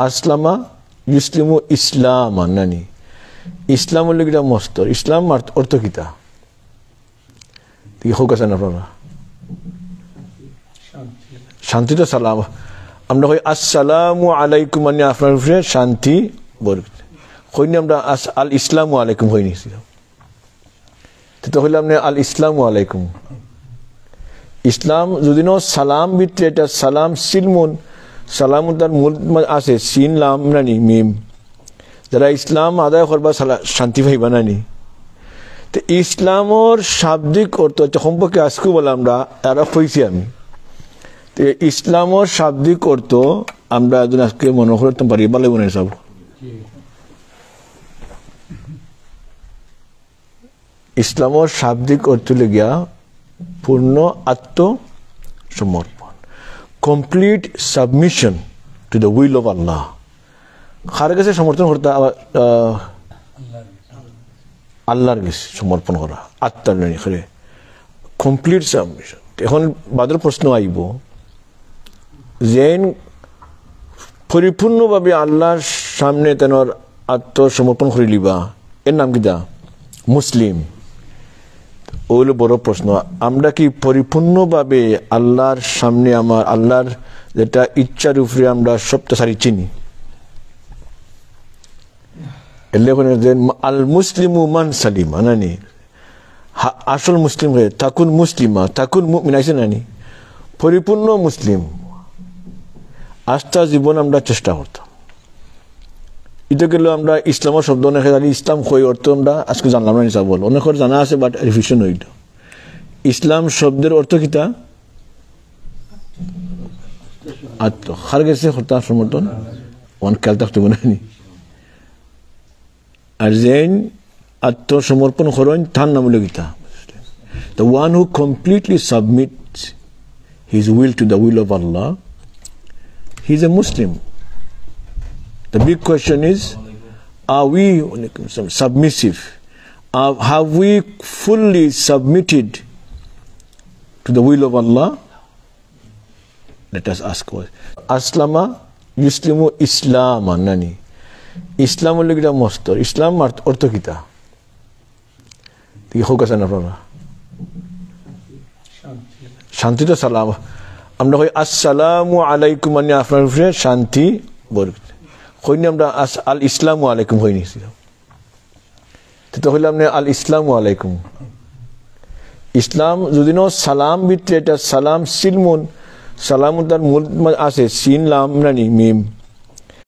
আসলামা ইউসলিমু ইসলাম নানি ইসলাম হলো কিটা মস্তর ইসলাম অর্থ কিতা হোক আছেন আপনারা শান্তি তো সালাম আমরা কই আসসালামু আলাইকুম মানে আপনার উপরে শান্তি বরকত কইনি আমরা আল ইসলামু আলাইকুম হই নিছি তো হইলো আপনি আল ইসলামু আলাইকুম ইসলাম যদি নো সালাম ভিতরে এটা সালাম সিলমুন সালাম তার মূল আছে সিন লাম নানি মিম যারা ইসলাম আদায় করবা শান্তি পাইবা নানি তো ইসলামর শাব্দিক অর্থ সম্পর্কে আজকে বললাম আমরা এরা কইছি আমি তো ইসলামর শাব্দিক অর্থ আমরা একজন আজকে মনে করতে পারি ভালো মনে সব ইসলামর শাব্দিক অর্থ লেগিয়া পূর্ণ আত্মসমর্পণ complete submission to the will of Allah কার কাছে সমর্থন করতে আল্লাহর কাছে সমর্পণ করা আত্মার নেই কমপ্লিট সাবমিশন এখন বাদের প্রশ্ন আইব যে পরিপূর্ণভাবে আল্লাহর সামনে তেনর আত্মসমর্পণ করে লিবা এর নাম কিটা মুসলিম ওইলো বড় প্রশ্ন আমরা কি পরিপূর্ণভাবে আল্লাহর সামনে আমার আল্লাহর যেটা ইচ্ছার উপরে আমরা সবটা সারি চিনি আল মুসলিমু মান সালিমা নানি আসল মুসলিম হয়ে তাকুন মুসলিমা তাকুন মুমিন আছে নানি পরিপূর্ণ মুসলিম আস্থা জীবন আমরা চেষ্টা করতাম এটা গেল আমরা ইসলামের শব্দ অনেক ইসলাম কই অর্থ আমরা আজকে জানলাম না হিসাব বলো অনেকের জানা আছে বাট রিভিশন হইল ইসলাম শব্দের অর্থ কিটা আত্ম হার গেছে হত্যা সমর্থন ওয়ান খেয়াল থাকতে বলেনি আর যেন আত্মসমর্পণ করেন তার নাম হলো Gita the one who completely submits his will to the will of Allah he is a Muslim. The big question is, are we submissive? Have we fully submitted to the will of Allah? Let us ask. Aslama yuslimu Islam nani Islam হলো কিটা মস্তর ইসলাম অর্থ কিতা হোক আছেন আপনারা শান্তি তো সালাম আমরা কই আসসালামু আলাইকুম মানে আপনার উপরে শান্তি বরকত কইনি আমরা আল ইসলামু আলাইকুম হই নিছি তো হইলো আপনি আল ইসলামু আলাইকুম ইসলাম যদি নো সালাম ভিতরে এটা সালাম সিলমুন সালাম তার মূল আছে সিন লাম নানি মিম